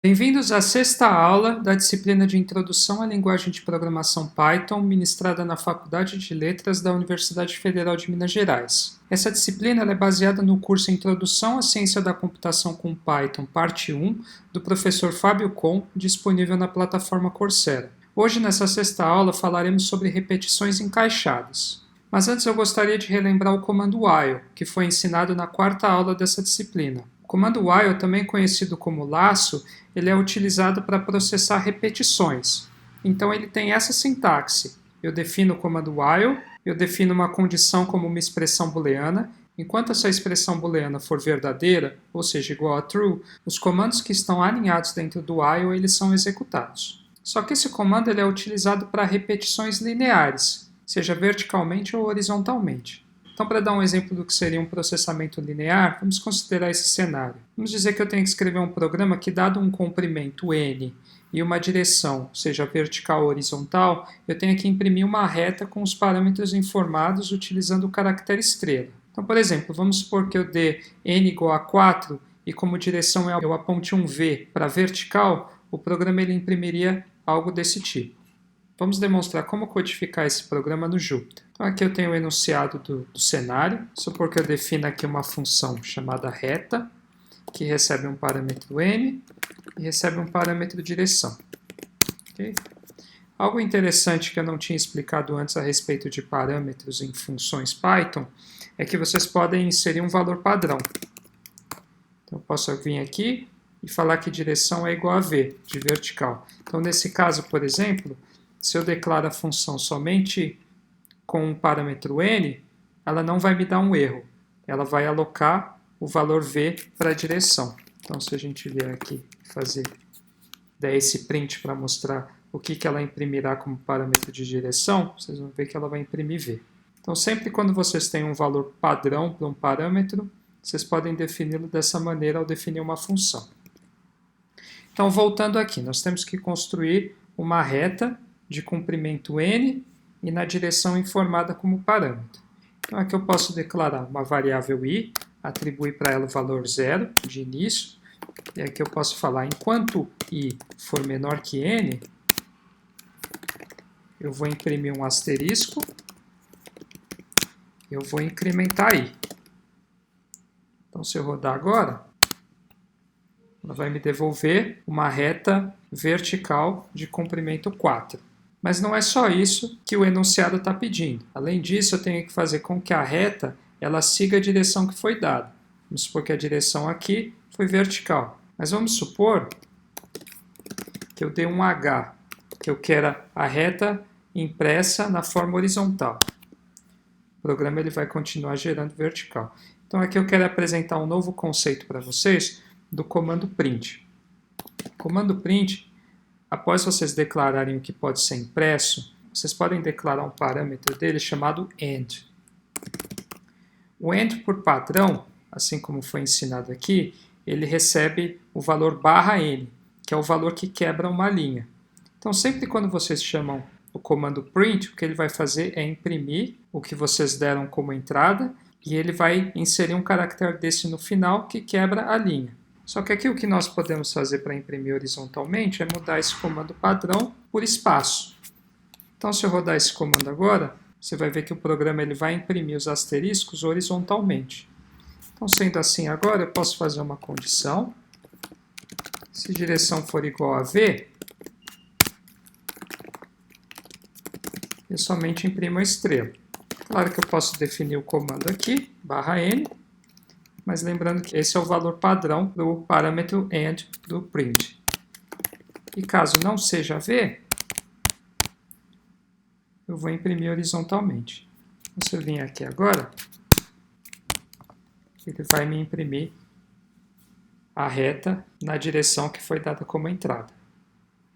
Bem-vindos à sexta aula da disciplina de Introdução à Linguagem de Programação Python, ministrada na Faculdade de Letras da Universidade Federal de Minas Gerais. Essa disciplina é baseada no curso Introdução à Ciência da Computação com Python, parte 1, do professor Fábio Con, disponível na plataforma Coursera. Hoje, nessa sexta aula, falaremos sobre repetições encaixadas. Mas antes eu gostaria de relembrar o comando while, que foi ensinado na quarta aula dessa disciplina. O comando while, também conhecido como laço, ele é utilizado para processar repetições. Então ele tem essa sintaxe. Eu defino o comando while, eu defino uma condição como uma expressão booleana. Enquanto essa expressão booleana for verdadeira, ou seja, igual a true, os comandos que estão alinhados dentro do while eles são executados. Só que esse comando ele é utilizado para repetições lineares, seja verticalmente ou horizontalmente. Então, para dar um exemplo do que seria um processamento linear, vamos considerar esse cenário. Vamos dizer que eu tenho que escrever um programa que, dado um comprimento n e uma direção, seja vertical ou horizontal, eu tenho que imprimir uma reta com os parâmetros informados utilizando o caractere estrela. Então, por exemplo, vamos supor que eu dê n igual a 4 e como direção eu aponte um v para vertical, o programa ele imprimiria algo desse tipo. Vamos demonstrar como codificar esse programa no Jupyter. Então aqui eu tenho o enunciado do cenário. Supor que eu defina aqui uma função chamada reta, que recebe um parâmetro n e recebe um parâmetro direção. Okay? Algo interessante que eu não tinha explicado antes a respeito de parâmetros em funções Python é que vocês podem inserir um valor padrão. Então eu posso vir aqui e falar que direção é igual a v, de vertical. Então nesse caso, por exemplo, se eu declaro a função somente com um parâmetro n, ela não vai me dar um erro. Ela vai alocar o valor v para a direção. Então, se a gente vier aqui der esse print para mostrar o que ela imprimirá como parâmetro de direção, vocês vão ver que ela vai imprimir v. Então, sempre quando vocês têm um valor padrão para um parâmetro, vocês podem defini-lo dessa maneira ao definir uma função. Então, voltando aqui, nós temos que construir uma reta de comprimento n e na direção informada como parâmetro. Então aqui eu posso declarar uma variável i, atribuir para ela o valor 0 de início, e aqui eu posso falar, enquanto i for menor que n, eu vou imprimir um asterisco, eu vou incrementar i. Então se eu rodar agora, ela vai me devolver uma reta vertical de comprimento 4. Mas não é só isso que o enunciado está pedindo. Além disso, eu tenho que fazer com que a reta ela siga a direção que foi dada. Vamos supor que a direção aqui foi vertical. Mas vamos supor que eu dei um H, que eu quero a reta impressa na forma horizontal. O programa ele vai continuar gerando vertical. Então aqui eu quero apresentar um novo conceito para vocês do comando print. O comando print, após vocês declararem o que pode ser impresso, vocês podem declarar um parâmetro dele chamado end. O end, por padrão, assim como foi ensinado aqui, ele recebe o valor /n, que é o valor que quebra uma linha. Então, sempre quando vocês chamam o comando print, o que ele vai fazer é imprimir o que vocês deram como entrada e ele vai inserir um caractere desse no final que quebra a linha. Só que aqui o que nós podemos fazer para imprimir horizontalmente é mudar esse comando padrão por espaço. Então, se eu rodar esse comando agora, você vai ver que o programa ele vai imprimir os asteriscos horizontalmente. Então, sendo assim agora, eu posso fazer uma condição. Se direção for igual a v, eu somente imprimo a estrela. Claro que eu posso definir o comando aqui, /n, mas lembrando que esse é o valor padrão do parâmetro end do print. E caso não seja v, eu vou imprimir horizontalmente. Então, se eu vim aqui agora, ele vai me imprimir a reta na direção que foi dada como entrada.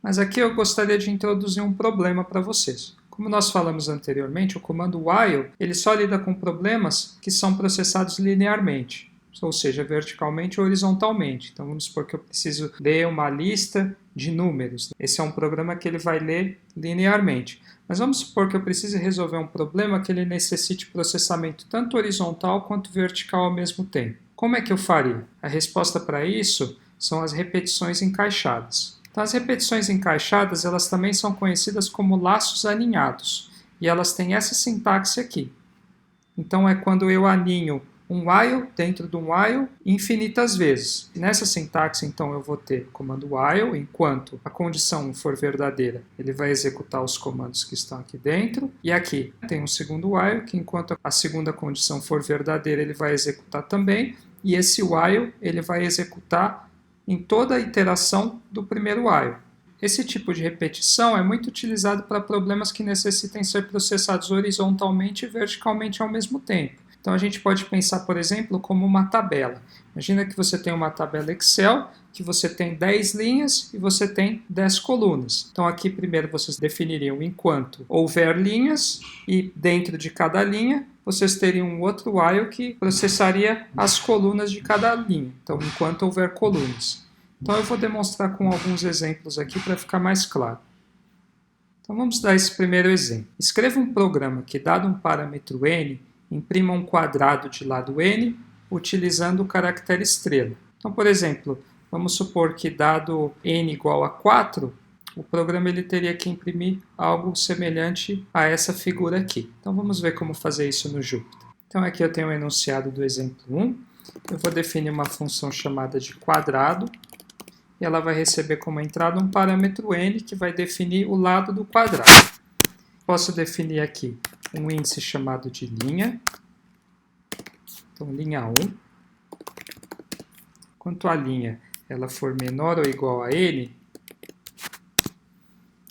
Mas aqui eu gostaria de introduzir um problema para vocês. Como nós falamos anteriormente, o comando while ele só lida com problemas que são processados linearmente, ou seja, verticalmente ou horizontalmente. Então vamos supor que eu preciso ler uma lista de números. Esse é um programa que ele vai ler linearmente. Mas vamos supor que eu precise resolver um problema que ele necessite processamento tanto horizontal quanto vertical ao mesmo tempo. Como é que eu faria? A resposta para isso são as repetições encaixadas. Então, as repetições encaixadas, elas também são conhecidas como laços aninhados, e elas têm essa sintaxe aqui. Então, é quando eu aninho um while dentro de um while infinitas vezes. Nessa sintaxe, então, eu vou ter o comando while, enquanto a condição for verdadeira, ele vai executar os comandos que estão aqui dentro. E aqui tem um segundo while, que enquanto a segunda condição for verdadeira, ele vai executar também. E esse while, ele vai executar em toda a iteração do primeiro while. Esse tipo de repetição é muito utilizado para problemas que necessitem ser processados horizontalmente e verticalmente ao mesmo tempo. Então a gente pode pensar, por exemplo, como uma tabela. Imagina que você tem uma tabela Excel, que você tem 10 linhas e você tem 10 colunas. Então aqui primeiro vocês definiriam enquanto houver linhas e dentro de cada linha vocês teriam um outro while que processaria as colunas de cada linha. Então enquanto houver colunas. Então eu vou demonstrar com alguns exemplos aqui para ficar mais claro. Então vamos dar esse primeiro exemplo. Escreva um programa que, dado um parâmetro n, imprima um quadrado de lado n, utilizando o caractere estrela. Então, por exemplo, vamos supor que, dado n igual a 4, o programa ele teria que imprimir algo semelhante a essa figura aqui. Então, vamos ver como fazer isso no Jupyter. Então, aqui eu tenho o enunciado do exemplo 1. Eu vou definir uma função chamada de quadrado, e ela vai receber como entrada um parâmetro n, que vai definir o lado do quadrado. Posso definir aqui um índice chamado de linha. Então, linha 1. Quanto a linha ela for menor ou igual a n,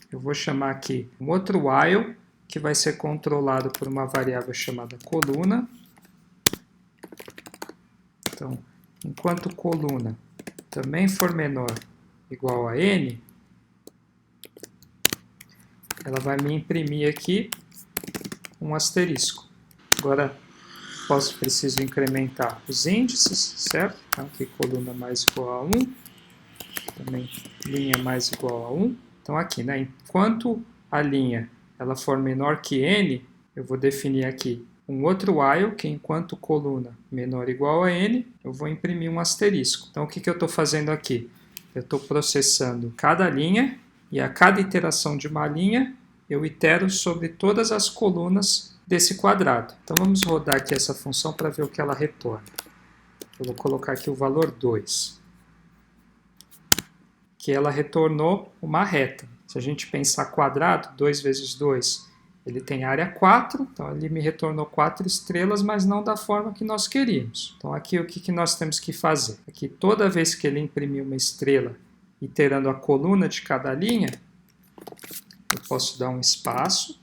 eu vou chamar aqui um outro while, que vai ser controlado por uma variável chamada coluna. Então, enquanto coluna também for menor ou igual a n, ela vai me imprimir aqui um asterisco. Agora, preciso incrementar os índices, certo? Então, aqui coluna mais igual a 1, também linha mais igual a 1. Então, aqui, né? Enquanto a linha ela for menor que n, eu vou definir aqui um outro while, que enquanto coluna menor ou igual a n, eu vou imprimir um asterisco. Então, o que eu estou fazendo aqui? Eu estou processando cada linha, e a cada iteração de uma linha, eu itero sobre todas as colunas desse quadrado. Então vamos rodar aqui essa função para ver o que ela retorna. Eu vou colocar aqui o valor 2. Que ela retornou uma reta. Se a gente pensar quadrado, 2 vezes 2, ele tem área 4, então ele me retornou 4 estrelas, mas não da forma que nós queríamos. Então aqui o que nós temos que fazer? Aqui toda vez que ele imprimir uma estrela, iterando a coluna de cada linha, eu posso dar um espaço.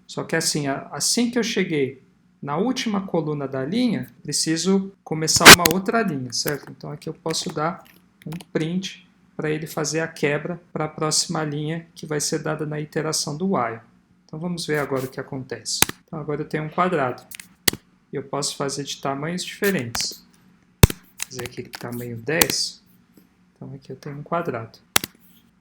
Só que assim que eu cheguei na última coluna da linha, preciso começar uma outra linha, certo? Então aqui eu posso dar um print para ele fazer a quebra para a próxima linha que vai ser dada na iteração do while. Então vamos ver agora o que acontece. Então agora eu tenho um quadrado. E eu posso fazer de tamanhos diferentes. Vou fazer aqui tamanho 10. Então aqui eu tenho um quadrado.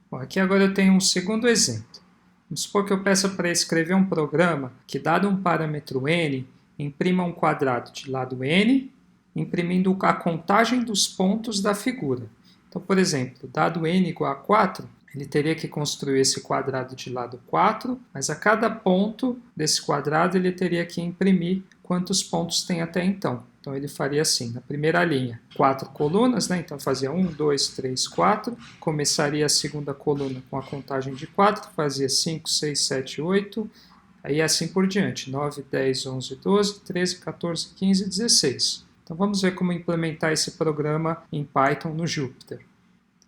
Bom, aqui agora eu tenho um segundo exemplo. Vamos supor que eu peça para escrever um programa que, dado um parâmetro n, imprima um quadrado de lado n, imprimindo a contagem dos pontos da figura. Então, por exemplo, dado n igual a 4, ele teria que construir esse quadrado de lado 4, mas a cada ponto desse quadrado ele teria que imprimir quantos pontos tem até então. Então ele faria assim, na primeira linha, 4 colunas, né? Então fazia 1, 2, 3, 4. Começaria a segunda coluna com a contagem de 4, fazia 5, 6, 7, 8. Aí assim por diante, 9, 10, 11, 12, 13, 14, 15, 16. Então vamos ver como implementar esse programa em Python no Jupyter.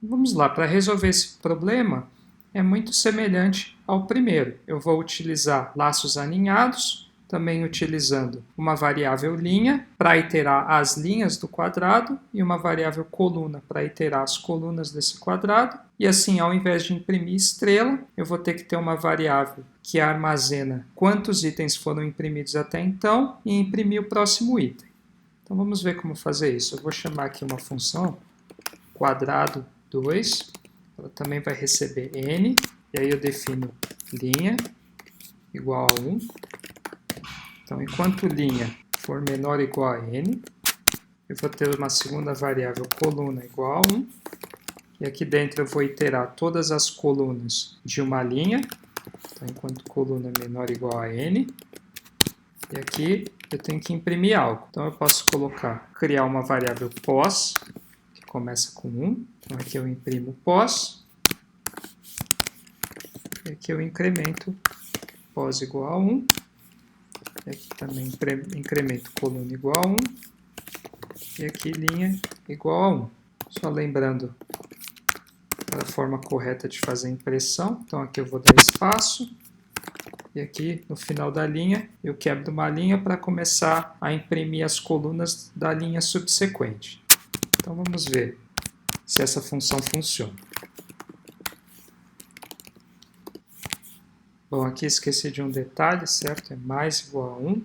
Vamos lá, para resolver esse problema, é muito semelhante ao primeiro. Eu vou utilizar laços aninhados, também utilizando uma variável linha para iterar as linhas do quadrado e uma variável coluna para iterar as colunas desse quadrado. E assim, ao invés de imprimir estrela, eu vou ter que ter uma variável que armazena quantos itens foram imprimidos até então e imprimir o próximo item. Então vamos ver como fazer isso. Eu vou chamar aqui uma função quadrado 2, ela também vai receber n, e aí eu defino linha igual a 1. Então, enquanto linha for menor ou igual a n, eu vou ter uma segunda variável coluna igual a 1. E aqui dentro eu vou iterar todas as colunas de uma linha. Então, enquanto coluna menor ou igual a n. E aqui eu tenho que imprimir algo. Então eu posso criar uma variável pos, que começa com 1. Então aqui eu imprimo pos. E aqui eu incremento pos igual a 1. E aqui também incremento coluna igual a 1. E aqui linha igual a 1. Só lembrando a forma correta de fazer a impressão. Então aqui eu vou dar espaço. E aqui no final da linha eu quebro uma linha para começar a imprimir as colunas da linha subsequente. Então vamos ver se essa função funciona. Bom, aqui esqueci de um detalhe, certo? É mais igual a 1.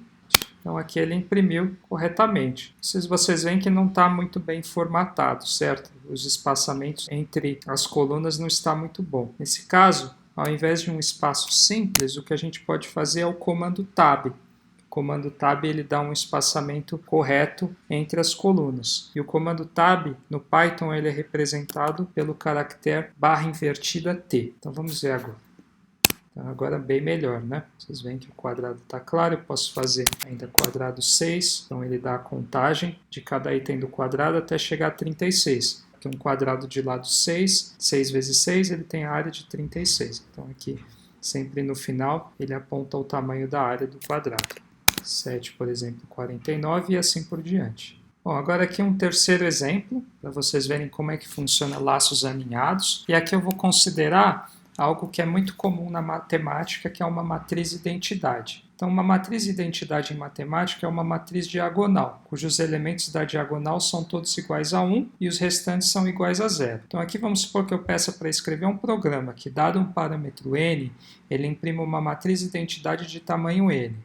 Então aqui ele imprimiu corretamente. Vocês veem que não está muito bem formatado, certo? Os espaçamentos entre as colunas não está muito bom. Nesse caso, ao invés de um espaço simples, o que a gente pode fazer é o comando tab. O comando tab ele dá um espaçamento correto entre as colunas. E o comando tab no Python ele é representado pelo caractere /t. Então vamos ver agora. Agora bem melhor, né? Vocês veem que o quadrado está claro, eu posso fazer ainda quadrado 6, então ele dá a contagem de cada item do quadrado até chegar a 36. Aqui um quadrado de lado 6, 6 vezes 6, ele tem a área de 36. Então aqui, sempre no final, ele aponta o tamanho da área do quadrado. 7, por exemplo, 49 e assim por diante. Bom, agora aqui um terceiro exemplo, para vocês verem como é que funciona laços alinhados. E aqui eu vou considerar algo que é muito comum na matemática, que é uma matriz identidade. Então, uma matriz identidade em matemática é uma matriz diagonal, cujos elementos da diagonal são todos iguais a 1 e os restantes são iguais a 0. Então, aqui vamos supor que eu peça para escrever um programa que, dado um parâmetro n, ele imprima uma matriz identidade de tamanho n.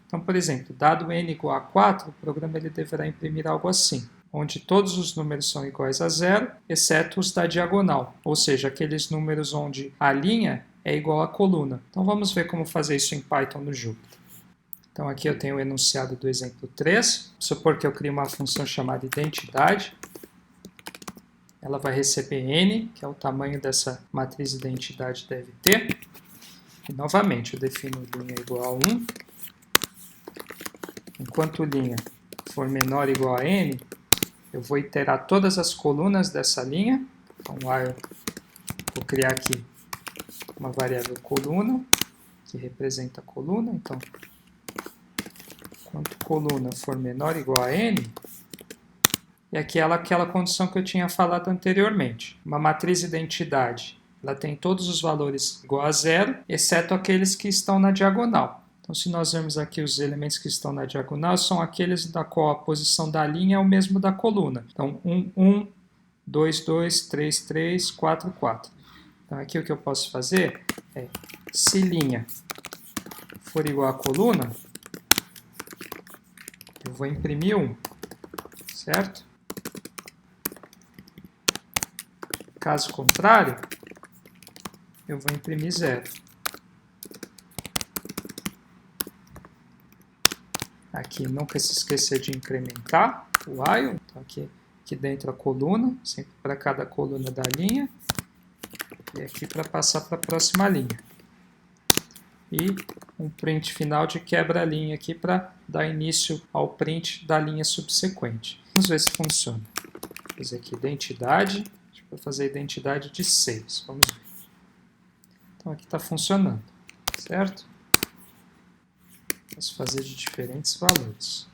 Então, por exemplo, dado n igual a 4, o programa ele deverá imprimir algo assim, onde todos os números são iguais a 0, exceto os da diagonal, ou seja, aqueles números onde a linha é igual à coluna. Então vamos ver como fazer isso em Python no Jupyter. Então aqui eu tenho o enunciado do exemplo 3, supor que eu crio uma função chamada identidade, ela vai receber n, que é o tamanho dessa matriz identidade deve ter, e novamente eu defino linha igual a 1, enquanto linha for menor ou igual a n, eu vou iterar todas as colunas dessa linha. Então, vou criar aqui uma variável coluna, que representa a coluna. Então, enquanto coluna for menor ou igual a n, e aqui aquela condição que eu tinha falado anteriormente. Uma matriz identidade, ela tem todos os valores igual a 0, exceto aqueles que estão na diagonal. Então, se nós vermos aqui os elementos que estão na diagonal, são aqueles da qual a posição da linha é o mesmo da coluna. Então, 1, 1, 2, 2, 3, 3, 4, 4. Então, aqui o que eu posso fazer é, se linha for igual a coluna, eu vou imprimir 1, certo? Caso contrário, eu vou imprimir 0. Aqui, nunca se esquecer de incrementar o while. Então, aqui dentro a coluna, sempre para cada coluna da linha. E aqui para passar para a próxima linha. E um print final de quebra-linha aqui para dar início ao print da linha subsequente. Vamos ver se funciona. Vou fazer aqui identidade. Vou fazer identidade de 6. Vamos ver. Então, aqui está funcionando, certo? Posso fazer de diferentes valores.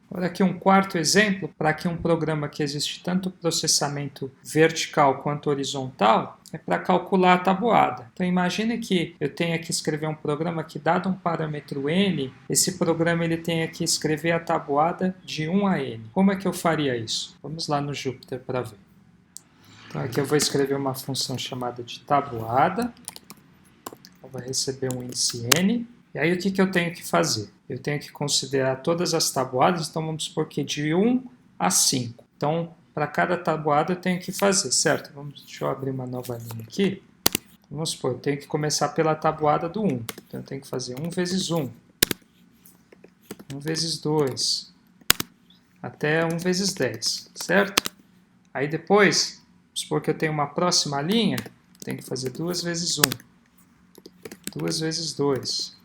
Agora aqui um quarto exemplo, para que um programa que existe tanto processamento vertical quanto horizontal, é para calcular a tabuada. Então imagine que eu tenha que escrever um programa que, dado um parâmetro n, esse programa ele tenha que escrever a tabuada de 1 a n. Como é que eu faria isso? Vamos lá no Jupyter para ver. Então aqui eu vou escrever uma função chamada de tabuada. Vai receber um índice n. E aí o que eu tenho que fazer? Eu tenho que considerar todas as tabuadas, então vamos supor que de 1 a 5. Então, para cada tabuada eu tenho que fazer, certo? Deixa eu abrir uma nova linha aqui. Vamos supor, eu tenho que começar pela tabuada do 1. Então eu tenho que fazer 1 vezes 1. 1 vezes 2. até 1 vezes 10, certo? Aí depois, vamos supor que eu tenho uma próxima linha, tenho que fazer 2 vezes 1, 2 vezes 2,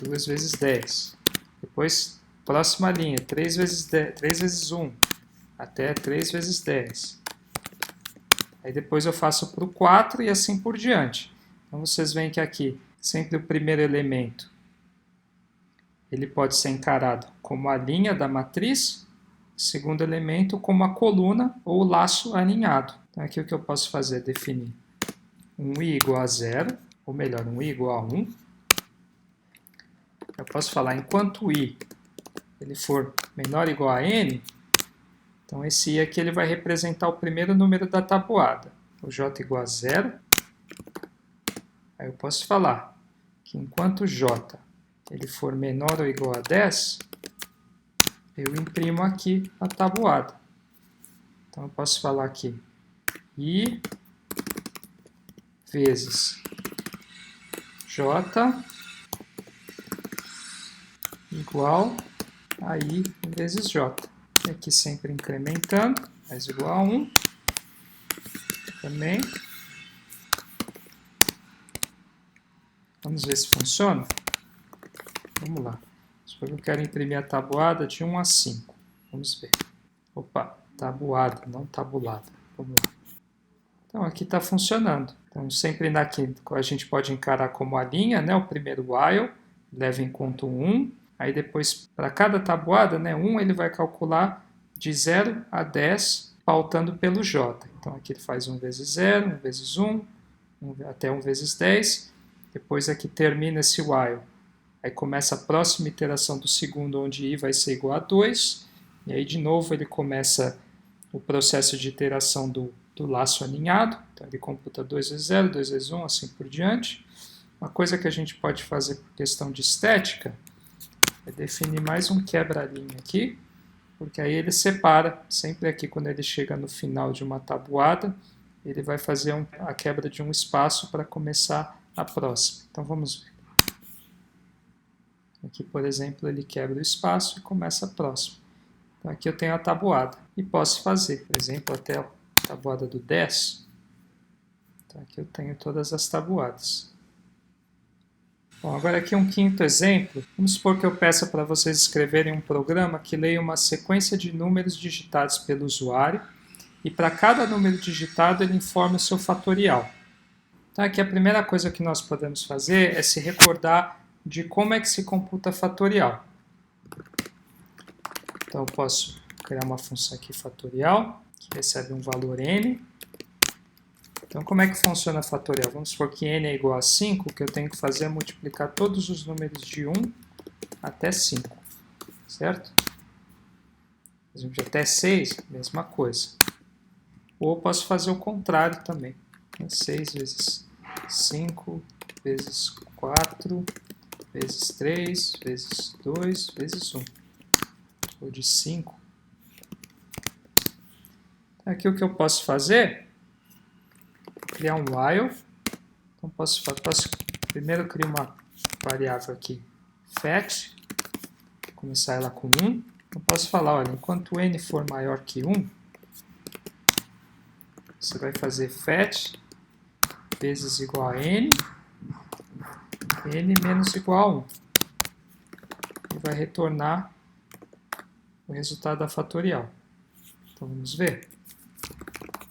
2 vezes 10. Depois, próxima linha, 3 vezes 10, 3 vezes 1, até 3 vezes 10. Aí depois eu faço para o 4 e assim por diante. Então vocês veem que aqui, sempre o primeiro elemento, ele pode ser encarado como a linha da matriz, o segundo elemento como a coluna ou o laço aninhado. Então aqui o que eu posso fazer é definir um i igual a 0, ou melhor, um i igual a 1. Eu posso falar, enquanto i ele for menor ou igual a n, então esse i aqui ele vai representar o primeiro número da tabuada, o j igual a 0. Aí eu posso falar que enquanto j ele for menor ou igual a 10, eu imprimo aqui a tabuada. Então eu posso falar aqui i vezes j igual a i vezes j. E aqui sempre incrementando, mais igual a 1. Também. Vamos ver se funciona? Vamos lá. Eu quero imprimir a tabuada de 1 a 5. Vamos ver. Opa, tabuada, não tabulada. Vamos lá. Então aqui está funcionando. Então sempre aqui a gente pode encarar como a linha, né? O primeiro while, leva em conta o 1. Aí depois, para cada tabuada, né, 1 ele vai calcular de 0 a 10, pautando pelo j. Então aqui ele faz 1 vezes 0, 1 vezes 1, até 1 vezes 10. Depois aqui termina esse while. Aí começa a próxima iteração do segundo, onde i vai ser igual a 2. E aí de novo ele começa o processo de iteração do laço aninhado. Então ele computa 2 vezes 0, 2 vezes 1, assim por diante. Uma coisa que a gente pode fazer por questão de estética é definir mais um quebra-linha aqui, porque aí ele separa, sempre aqui quando ele chega no final de uma tabuada, ele vai fazer a quebra de um espaço para começar a próxima. Então vamos ver. Aqui, por exemplo, ele quebra o espaço e começa a próxima. Então aqui eu tenho a tabuada e posso fazer, por exemplo, até a tabuada do 10. Então aqui eu tenho todas as tabuadas. Bom, agora aqui um quinto exemplo. Vamos supor que eu peça para vocês escreverem um programa que leia uma sequência de números digitados pelo usuário e para cada número digitado ele informe o seu fatorial. Então aqui a primeira coisa que nós podemos fazer é se recordar de como é que se computa fatorial. Então eu posso criar uma função aqui fatorial, que recebe um valor n. Então como é que funciona fatorial? Vamos supor que n é igual a 5, o que eu tenho que fazer é multiplicar todos os números de 1 até 5, certo? Por exemplo, de até 6, mesma coisa. Ou eu posso fazer o contrário também. 6 vezes 5, vezes 4, vezes 3, vezes 2, vezes 1. Ou de 5. Aqui o que eu posso fazer? Criar um while. Então primeiro criar uma variável aqui, fetch. Começar ela com 1. Eu posso falar, olha, enquanto n for maior que 1, você vai fazer fetch vezes igual a n menos igual a 1. E vai retornar o resultado da fatorial. Então vamos ver.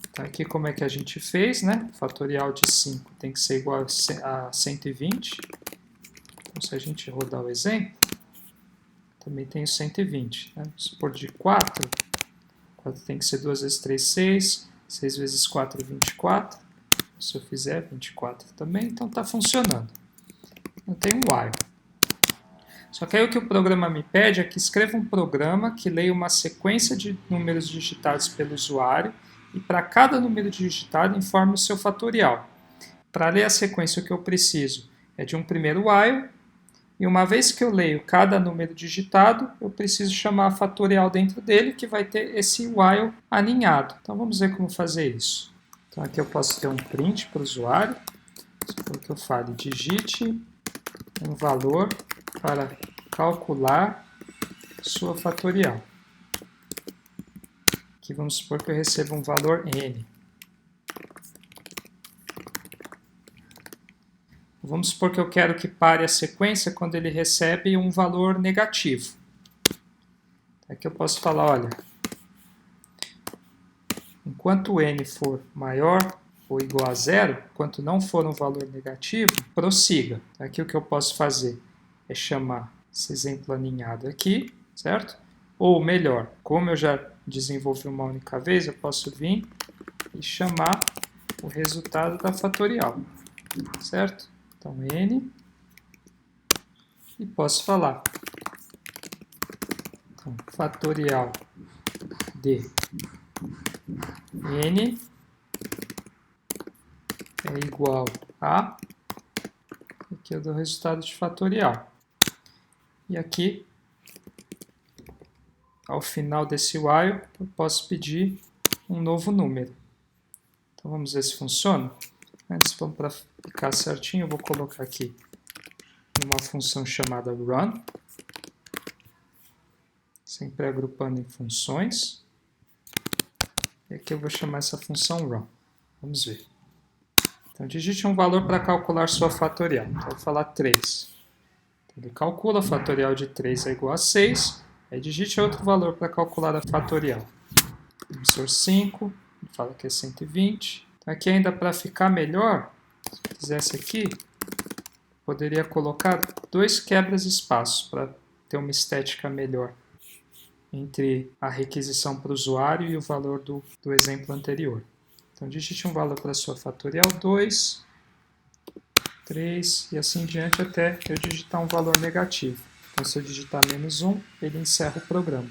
Então aqui como é que a gente fez, né? Fatorial de 5 tem que ser igual a 120. Então se a gente rodar o exemplo, também tem o 120. Né? Vamos supor de 4. 4 tem que ser 2 vezes 3, 6. 6 vezes 4, 24. Se eu fizer 24 também, então está funcionando. Eu tenho um while. Só que aí o que o programa me pede é que escreva um programa que leia uma sequência de números digitados pelo usuário e para cada número digitado informe o seu fatorial. Para ler a sequência, o que eu preciso é de um primeiro while, e uma vez que eu leio cada número digitado, eu preciso chamar a fatorial dentro dele, que vai ter esse while aninhado. Então vamos ver como fazer isso. Então aqui eu posso ter um print para o usuário, supor que eu fale digite um valor para calcular sua fatorial. Aqui vamos supor que eu recebo um valor n. Vamos supor que eu quero que pare a sequência quando ele recebe um valor negativo. Aqui eu posso falar, olha, enquanto n for maior ou igual a zero, enquanto não for um valor negativo, prossiga. Aqui o que eu posso fazer é chamar esse exemplo aninhado aqui, certo? Ou melhor, como eu já desenvolvi uma única vez, eu posso vir e chamar o resultado da fatorial, certo? Então, n, e posso falar, então, fatorial de n é igual a, aqui eu dou o resultado de fatorial. E aqui, ao final desse while, eu posso pedir um novo número. Então vamos ver se funciona. Antes, para ficar certinho, eu vou colocar aqui uma função chamada run, sempre agrupando em funções. E aqui eu vou chamar essa função run. Vamos ver. Então, digite um valor para calcular sua fatorial. Então, eu vou falar 3. Então, ele calcula a fatorial de 3 é igual a 6. Aí, digite outro valor para calcular a fatorial. Emissor 5, ele fala que é 120. Então, aqui ainda para ficar melhor, se eu quisesse aqui, poderia colocar 2 quebras-espaços para ter uma estética melhor entre a requisição para o usuário e o valor do exemplo anterior. Então, digite um valor para a sua fatorial 2, 3 e assim diante até eu digitar um valor negativo. Então, se eu digitar -1, ele encerra o programa.